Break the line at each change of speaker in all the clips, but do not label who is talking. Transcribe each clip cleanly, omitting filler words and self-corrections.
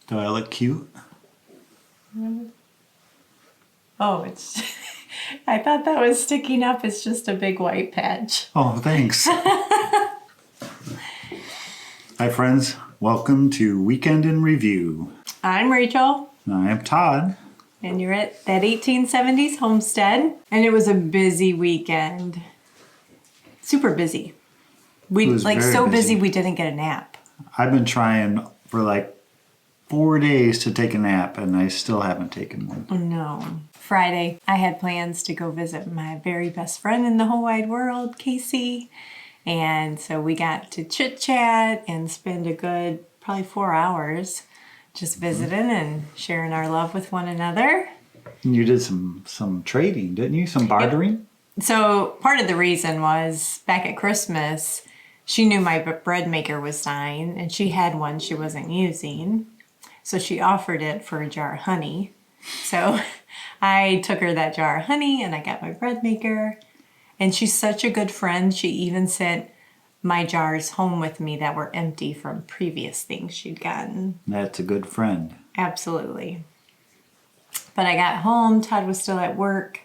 Do I look cute?
Oh, it's... I thought that was sticking up. It's just a big white patch.
Oh, thanks. Hi, friends. Welcome to Weekend in Review.
I'm Rachel.
And I am Todd.
And you're at that 1870s homestead. And it was a busy weekend. Super busy. We like so busy we didn't get a nap.
I've been trying for like 4 days to take a nap and I still haven't taken one.
No. Friday, I had plans to go visit my very best friend in the whole wide world, Casey. And so we got to chit chat and spend a good probably 4 hours just visiting and sharing our love with one another.
And you did some trading, didn't you? Some bartering?
Yep. So part of the reason was back at Christmas, she knew my bread maker was dying and she had one she wasn't using. So she offered it for a jar of honey. So I took her that jar of honey and I got my bread maker. And she's such a good friend. She even sent my jars home with me that were empty from previous things she'd gotten.
That's a good friend.
Absolutely. But I got home, Todd was still at work,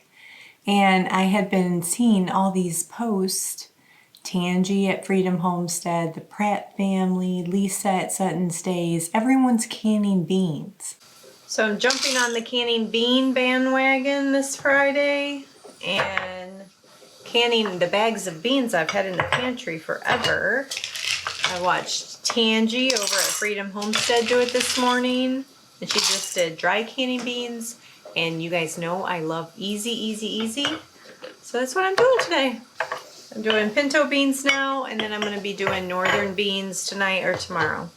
and I had been seeing all these posts. Tangi at Freedom Homestead, the Pratt family, Lisa at Sutton Stays, everyone's canning beans. So I'm jumping on the canning bean bandwagon this Friday and canning the bags of beans I've had in the pantry forever. I watched Tangi over at Freedom Homestead do it this morning, and she just did dry canning beans, and you guys know I love easy, easy, easy. So that's what I'm doing today. I'm doing pinto beans now, and then I'm going to be doing northern beans tonight or tomorrow.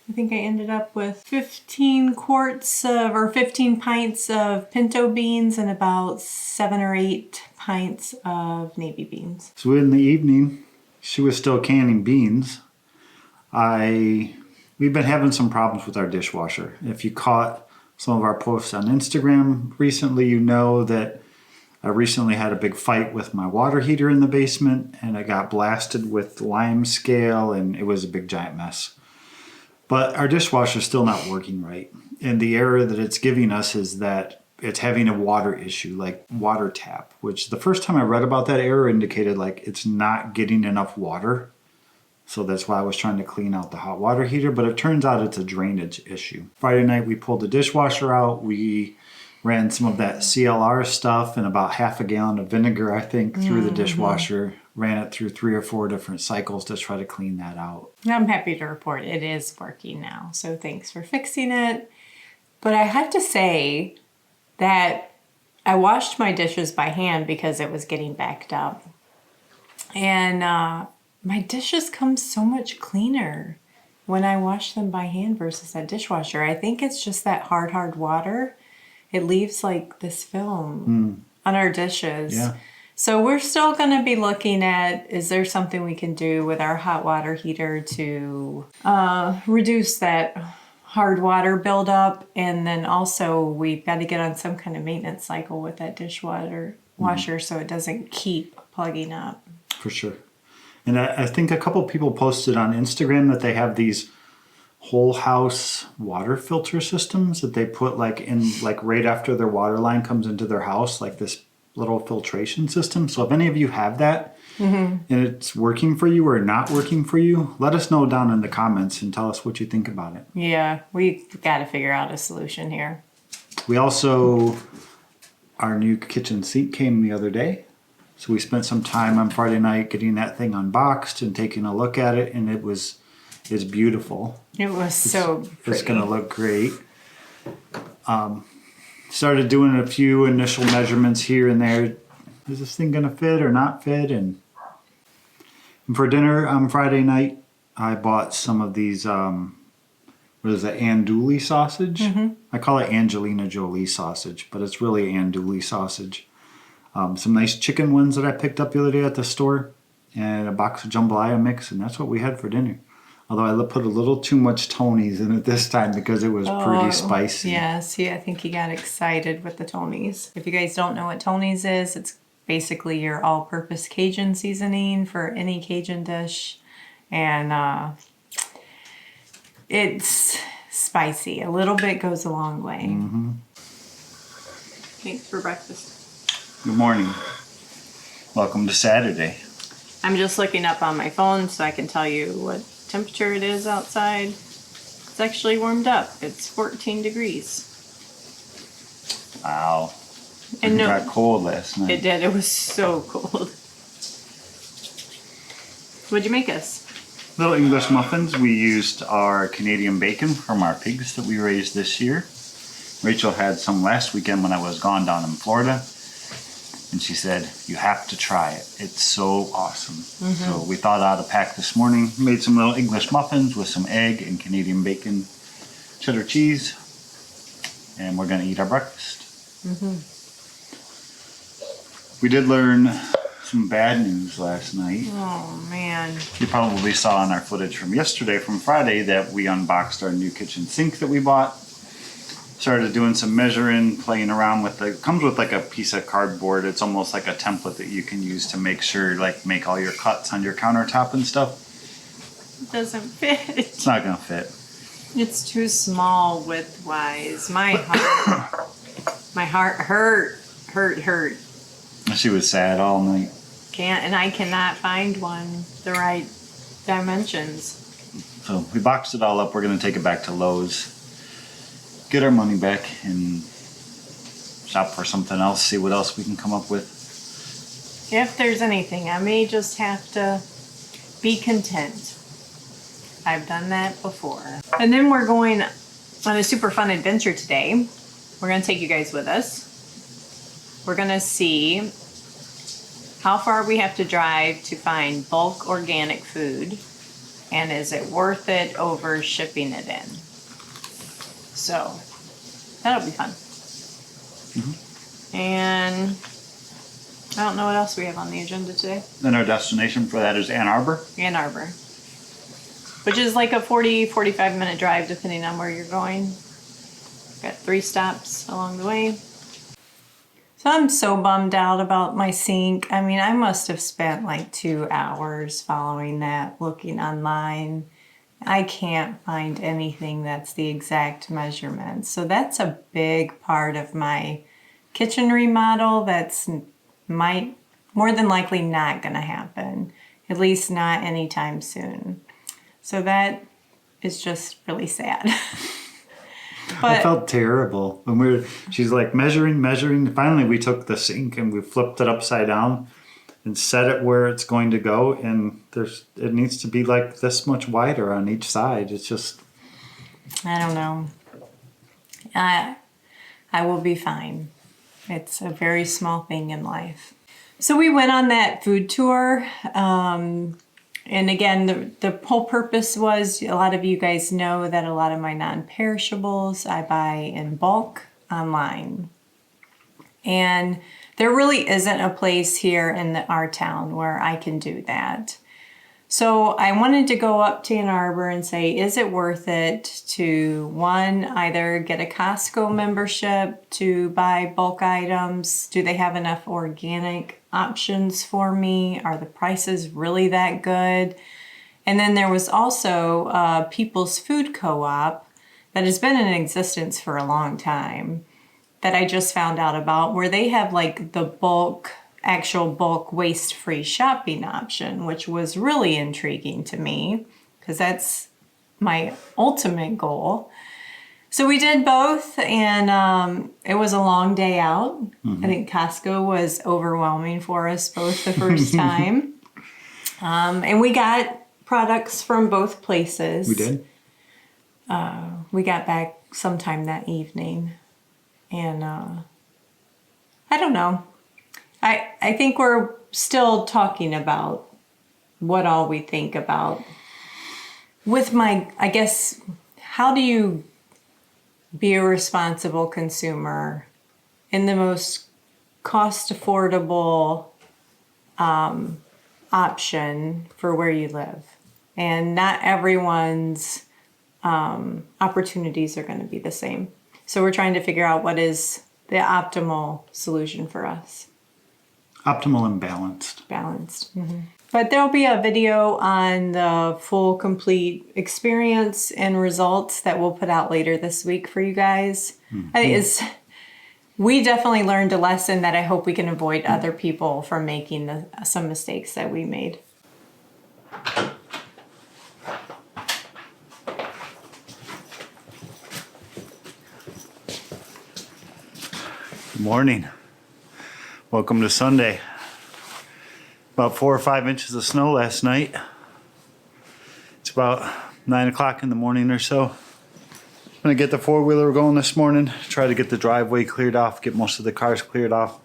I think I ended up with 15 pints of pinto beans and about 7 or 8 pints of navy beans.
So in the evening, she was still canning beans. We've been having some problems with our dishwasher. If you caught some of our posts on Instagram recently, you know that I recently had a big fight with my water heater in the basement and I got blasted with lime scale and it was a big giant mess. But our dishwasher is still not working right. And the error that it's giving us is that it's having a water issue, like water tap, which the first time I read about that error indicated like it's not getting enough water. So that's why I was trying to clean out the hot water heater, but it turns out it's a drainage issue. Friday night we pulled the dishwasher out. We ran some of that CLR stuff and about half a gallon of vinegar, I think, through the dishwasher. Ran it through 3 or 4 different cycles to try to clean that out.
I'm happy to report it is working now, so thanks for fixing it. But I have to say that I washed my dishes by hand because it was getting backed up. And my dishes come so much cleaner when I wash them by hand versus that dishwasher. I think it's just that hard water. It leaves like this film on our dishes.
Yeah.
So we're still going to be looking at, is there something we can do with our hot water heater to reduce that hard water buildup? And then also we've got to get on some kind of maintenance cycle with that dishwasher so it doesn't keep plugging up.
For sure. And I think a couple people posted on Instagram that they have these whole house water filter systems that they put like in like right after their water line comes into their house, like this little filtration system. So if any of you have that and it's working for you or not working for you, let us know down in the comments and tell us what you think about it.
Yeah, we've got to figure out a solution here.
We also, our new kitchen sink came the other day. So we spent some time on Friday night getting that thing unboxed and taking a look at it, and it's beautiful.
It was so pretty.
It's going to look great. Started doing a few initial measurements here and there. Is this thing going to fit or not fit? And for dinner on Friday night, I bought some of these, what is it, andouille sausage? I call it Angelina Jolie sausage, but it's really andouille sausage. Some nice chicken ones that I picked up the other day at the store, and a box of jambalaya mix, and that's what we had for dinner. Although I put a little too much Tony's in it this time because it was pretty spicy.
Yeah, see, I think he got excited with the Tony's. If you guys don't know what Tony's is, it's basically your all-purpose Cajun seasoning for any Cajun dish. And it's spicy. A little bit goes a long way.
Mm-hmm.
Thanks for breakfast.
Good morning. Welcome to Saturday.
I'm just looking up on my phone so I can tell you what temperature it is outside. It's actually warmed up. It's 14 degrees.
Wow.
And
It
no,
got cold last night.
it did. It was so cold. What'd you make us?
Little English muffins. We used our Canadian bacon from our pigs that we raised this year. Rachel had some last weekend when I was gone down in Florida. And she said, you have to try it. It's so awesome. Mm-hmm. So we thawed out a pack this morning, made some little English muffins with some egg and Canadian bacon, cheddar cheese, and we're going to eat our breakfast. Mm-hmm. We did learn some bad news last night.
Oh, man.
You probably saw in our footage from yesterday, from Friday, that we unboxed our new kitchen sink that we bought. Started doing some measuring, playing around with it comes with like a piece of cardboard. It's almost like a template that you can use to make sure, like, make all your cuts on your countertop and stuff.
It doesn't fit.
It's not gonna fit.
It's too small width-wise. My heart hurt.
She was sad all night.
I cannot find one the right dimensions.
So we boxed it all up. We're gonna take it back to Lowe's, get our money back, and shop for something else, see what else we can come up with.
If there's anything, I may just have to be content. I've done that before. And then we're going on a super fun adventure today. We're going to take you guys with us. We're going to see how far we have to drive to find bulk organic food, and is it worth it over shipping it in. So that'll be fun. Mm-hmm. And I don't know what else we have on the agenda today.
Then our destination for that is Ann Arbor.
Ann Arbor, which is like a 40-45 minute drive depending on where you're going. Got 3 stops along the way. So I'm so bummed out about my sink. I mean, I must have spent like 2 hours following that, looking online. I can't find anything that's the exact measurement. So that's a big part of my kitchen remodel that's more than likely not going to happen, at least not anytime soon. So that is just really sad. But
I felt terrible when she's like measuring. Finally, we took the sink and we flipped it upside down and set it where it's going to go. And it needs to be like this much wider on each side. It's just,
I don't know. I will be fine. It's a very small thing in life. So we went on that food tour. And again, the whole purpose was, a lot of you guys know that a lot of my non-perishables I buy in bulk online. And there really isn't a place here in our town where I can do that. So I wanted to go up to Ann Arbor and say, is it worth it to, one, either get a Costco membership to buy bulk items? Do they have enough organic options for me? Are the prices really that good? And then there was also People's Food Co-op that has been in existence for a long time that I just found out about, where they have like the actual bulk waste-free shopping option, which was really intriguing to me because that's my ultimate goal. So we did both, and it was a long day out. Mm-hmm. I think Costco was overwhelming for us both the first time. And we got products from both places.
We did?
We got back sometime that evening. And I don't know. I think we're still talking about what all we think about. I guess, how do you be a responsible consumer in the most cost affordable option for where you live? And not everyone's opportunities are going to be the same. So we're trying to figure out what is the optimal solution for us.
Optimal and balanced.
Balanced. But there'll be a video on the full complete experience and results that we'll put out later this week for you guys. I think we definitely learned a lesson that I hope we can avoid other people from making some mistakes that we made.
Good morning. Welcome to Sunday. About 4 or 5 inches of snow last night. It's about 9 o'clock in the morning or so. I'm gonna get the four-wheeler going this morning, try to get the driveway cleared off, get most of the cars cleared off.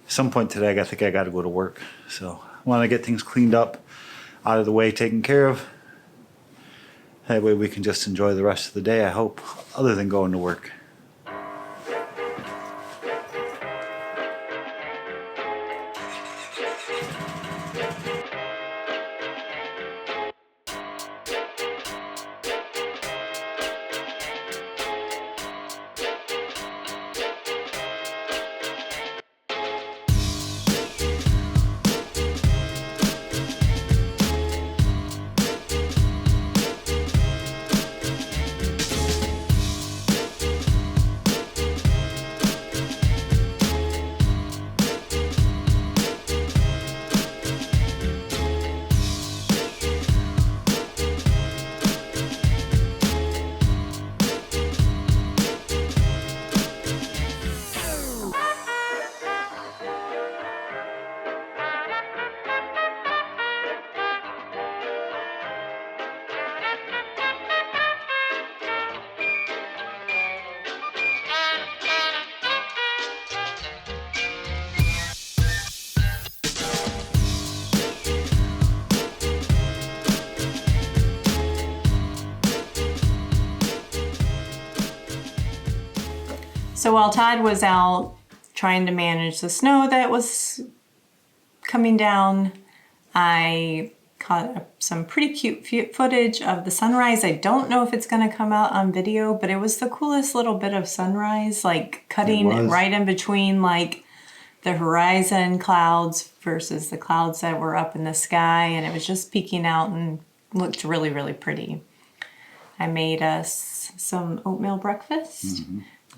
At some point today, I think I gotta go to work. So I wanna get things cleaned up, out of the way, taken care of. That way we can just enjoy the rest of the day, I hope, other than going to work.
So while Todd was out trying to manage the snow that was coming down, I caught some pretty cute footage of the sunrise. I don't know if it's going to come out on video, but it was the coolest little bit of sunrise, like cutting right in between like the horizon clouds versus the clouds that were up in the sky, and it was just peeking out and looked really, really pretty. I made us some oatmeal breakfast.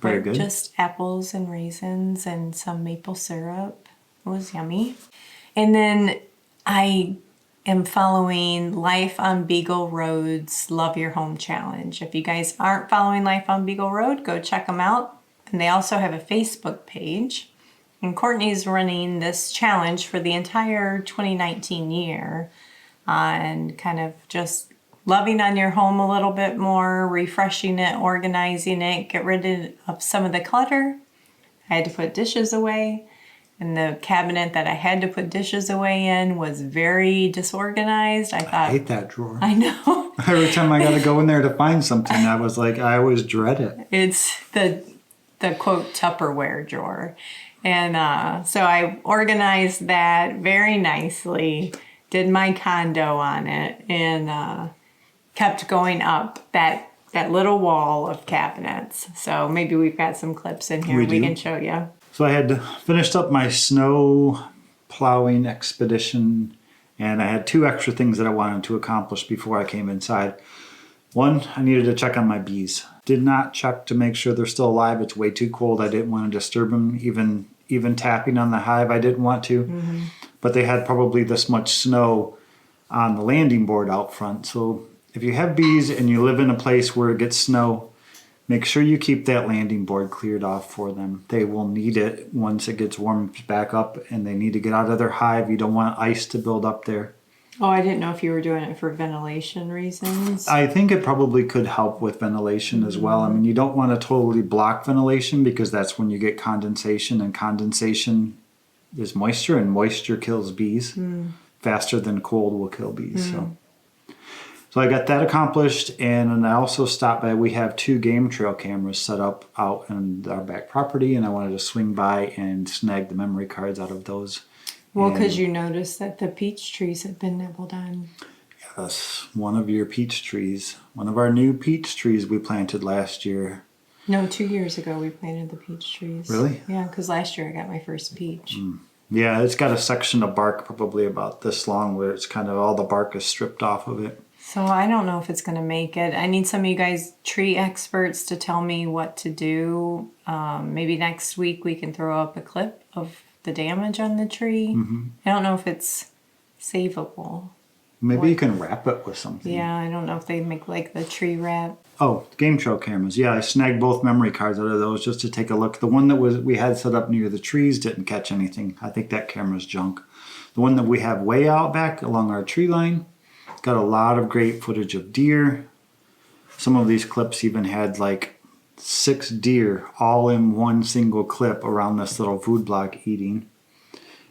Very good.
Just apples and raisins and some maple syrup. It was yummy. And then I am following Life on Beagle Road's Love Your Home Challenge. If you guys aren't following Life on Beagle Road, go check them out. And they also have a Facebook page. And Courtney's running this challenge for the entire 2019 year on kind of just loving on your home a little bit more, refreshing it, organizing it, get rid of some of the clutter. I had to put dishes away, and the cabinet that I had to put dishes away in was very disorganized. I
hate that drawer.
I know.
Every time I got to go in there to find something, I was like, I always dread it.
It's the quote Tupperware drawer. And so I organized that very nicely, did my condo on it, and kept going up that little wall of cabinets. So maybe we've got some clips in here we can show you.
So I had finished up my snow plowing expedition, and I had 2 extra things that I wanted to accomplish before I came inside. One, I needed to check on my bees. Did not check to make sure they're still alive. It's way too cold. I didn't want to disturb them. Even tapping on the hive, I didn't want to. But they had probably this much snow on the landing board out front. So if you have bees and you live in a place where it gets snow, make sure you keep that landing board cleared off for them. They will need it once it gets warmed back up, and they need to get out of their hive. You don't want ice to build up there.
Oh, I didn't know if you were doing it for ventilation reasons.
I think it probably could help with ventilation as well. I mean, you don't want to totally block ventilation because that's when you get condensation, and condensation is moisture, and moisture kills bees faster than cold will kill bees. So I got that accomplished, and then I also stopped by. We have 2 game trail cameras set up out in our back property, and I wanted to swing by and snag the memory cards out of those.
Well, because you noticed that the peach trees have been nibbled on.
Yes, one of your peach trees. One of our new peach trees we planted last year.
No, 2 years ago we planted the peach trees.
Really?
Yeah, because last year I got my first peach.
Yeah, it's got a section of bark probably about this long where it's kind of all the bark is stripped off of it.
So I don't know if it's going to make it. I need some of you guys tree experts to tell me what to do. Maybe next week we can throw up a clip of the damage on the tree. I don't know if it's savable.
Maybe you can wrap it with something.
Yeah, I don't know if they make like the tree wrap.
Oh, game trail cameras. Yeah, I snagged both memory cards out of those just to take a look. The one that we had set up near the trees didn't catch anything. I think that camera's junk. The one that we have way out back along our tree line, it's got a lot of great footage of deer. Some of these clips even had like 6 deer all in one single clip around this little food block eating.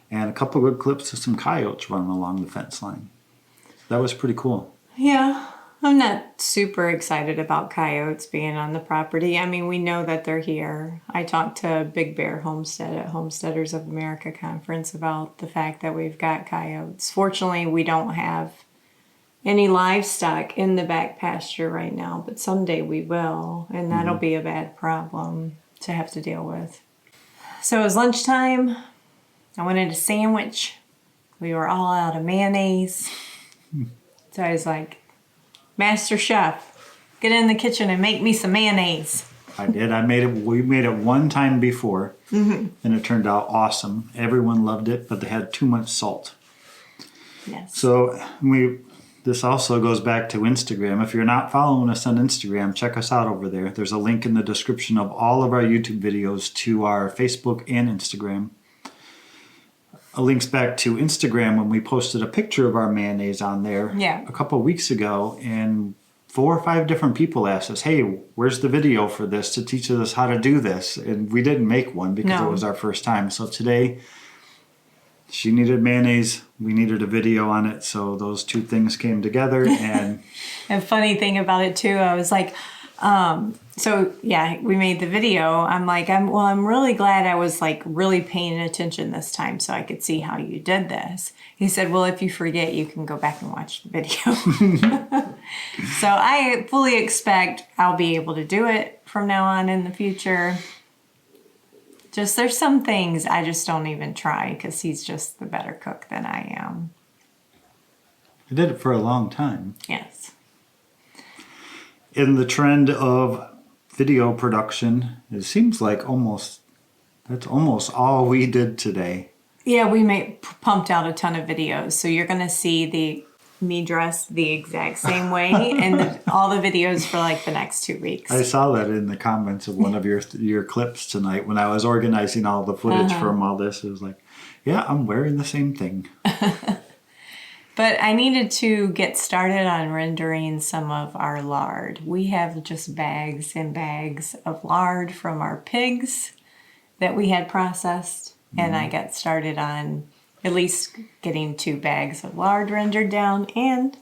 And a couple good clips of some coyotes running along the fence line. That was pretty cool.
Yeah, I'm not super excited about coyotes being on the property. I mean, we know that they're here. I talked to Big Bear Homestead at Homesteaders of America conference about the fact that we've got coyotes. Fortunately, we don't have any livestock in the back pasture right now, but someday we will, and that'll be a bad problem to have to deal with. So it was lunchtime. I wanted a sandwich. We were all out of mayonnaise. So I was like, Master Chef, get in the kitchen and make me some mayonnaise.
I did. We made it one time before, and it turned out awesome. Everyone loved it, but they had too much salt.
Yes.
So this also goes back to Instagram. If you're not following us on Instagram, check us out over there. There's a link in the description of all of our YouTube videos to our Facebook and Instagram. Links back to Instagram when we posted a picture of our mayonnaise on there a couple of weeks ago, and 4 or 5 different people asked us, hey, where's the video for this to teach us how to do this? And we didn't make one because it was our first time. So today, she needed mayonnaise, we needed a video on it, so those 2 things came together. And
a funny thing about it too, I was like, we made the video. I'm like, I'm really glad I was like really paying attention this time so I could see how you did this. He said, well, if you forget, you can go back and watch the video. So I fully expect I'll be able to do it from now on in the future. Just there's some things I just don't even try because he's just the better cook than I am.
I did it for a long time.
Yes.
In the trend of video production, it seems like that's almost all we did today.
Yeah, we pumped out a ton of videos, so you're gonna see me dressed the exact same way and all the videos for like the next 2 weeks.
I saw that in the comments of one of your clips tonight when I was organizing all the footage from all this. It was like, yeah, I'm wearing the same thing.
But I needed to get started on rendering some of our lard. We have just bags and bags of lard from our pigs that we had processed. And I got started on at least getting 2 bags of lard rendered down. And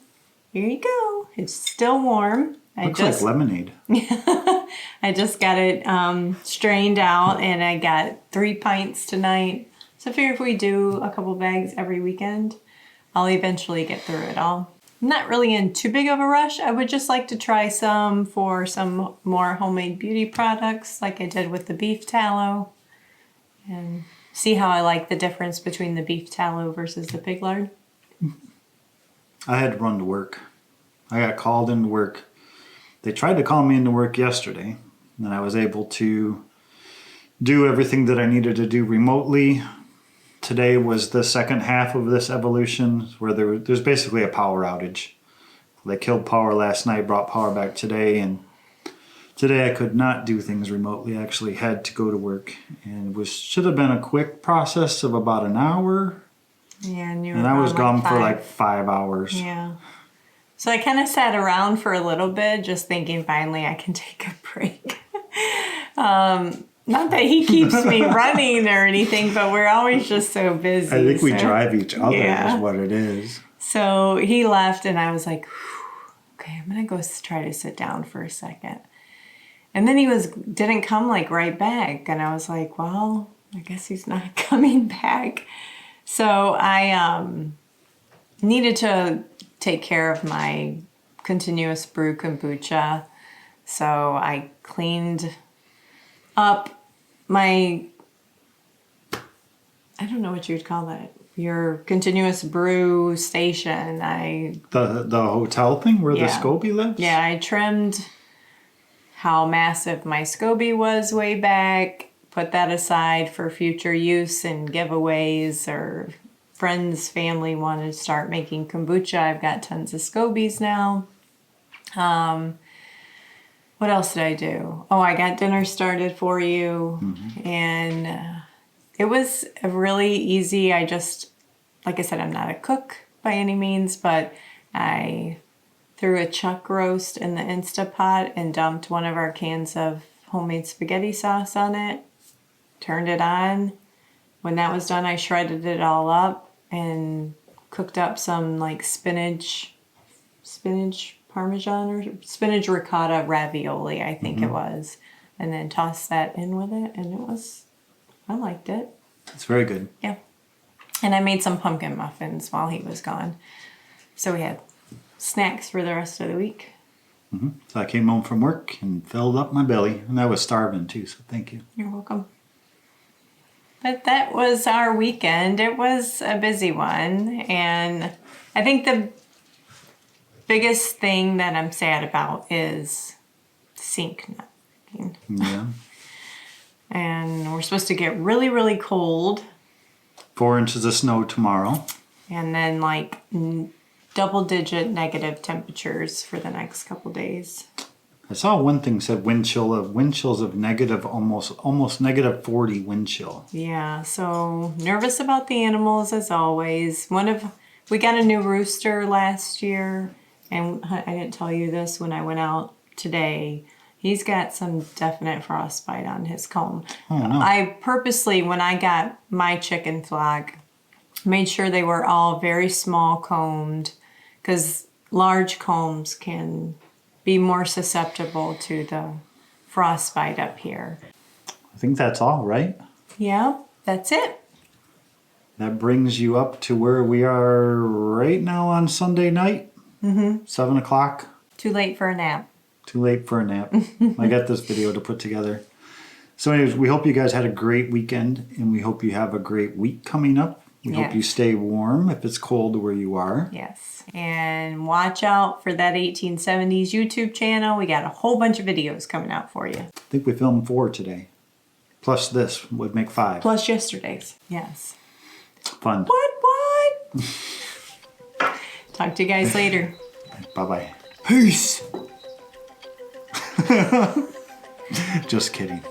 here you go. It's still warm.
Looks like lemonade.
I just got it strained out, and I got 3 pints tonight. So I figure if we do a couple bags every weekend, I'll eventually get through it all. I'm not really in too big of a rush. I would just like to try some for some more homemade beauty products like I did with the beef tallow and see how I like the difference between the beef tallow versus the pig lard.
I had to run to work. I got called into work. They tried to call me into work yesterday, and I was able to do everything that I needed to do remotely. Today was the second half of this evolution where there's basically a power outage. They killed power last night, brought power back today, and today I could not do things remotely. I actually had to go to work, and it should have been a quick process of about an hour.
Yeah,
and I was gone for like 5 hours.
Yeah. So I kind of sat around for a little bit just thinking finally I can take a break. Not that he keeps me running or anything, but we're always just so busy.
I think we drive each other is what it is.
So he left and I was like, okay, I'm going to go try to sit down for a second. And then he didn't come like right back. And I was like, well, I guess he's not coming back. So I needed to take care of my continuous brew kombucha. So I cleaned up my I don't know what you'd call that. Your continuous brew station.
The hotel thing where the
Yeah.
SCOBY lives?
Yeah, I trimmed how massive my SCOBY was way back, put that aside for future use and giveaways, or friends, family wanted to start making kombucha. I've got tons of SCOBYs now. What else did I do? Oh, I got dinner started for you. And it was really easy. I just, like I said, I'm not a cook by any means, but I threw a chuck roast in the Instapot and dumped one of our cans of homemade spaghetti sauce on it, turned it on. When that was done, I shredded it all up and cooked up some like spinach parmesan or spinach ricotta ravioli, I think it was, and then tossed that in with it, and I liked it.
It's very good.
Yeah. And I made some pumpkin muffins while he was gone. So we had snacks for the rest of the week.
So I came home from work and filled up my belly, and I was starving too, so thank you.
You're welcome. But that was our weekend. It was a busy one, and I think the biggest thing that I'm sad about is the sink not working.
Yeah.
And we're supposed to get really, really cold,
4 inches of snow tomorrow.
and then like double-digit negative temperatures for the next couple days.
I saw one thing said wind chills of negative, almost negative 40 wind chill.
Yeah, so nervous about the animals as always. We got a new rooster last year, and I didn't tell you this when I went out today. He's got some definite frostbite on his comb.
Oh no.
I purposely, when I got my chicken flock, made sure they were all very small combed, because large combs can be more susceptible to the frostbite up here.
I think that's all, right?
Yeah, that's it.
That brings you up to where we are right now on Sunday night. 7 o'clock.
Too late for a nap.
Too late for a nap. I got this video to put together. So anyways, we hope you guys had a great weekend, and we hope you have a great week coming up. We hope you stay warm if it's cold where you are.
Yes. And watch out for that 1870s YouTube channel. We got a whole bunch of videos coming out for you.
I think we filmed 4 today. Plus this would make 5.
Plus yesterday's. Yes.
Fun.
What? Talk to you guys later.
Bye-bye. Peace. Just kidding.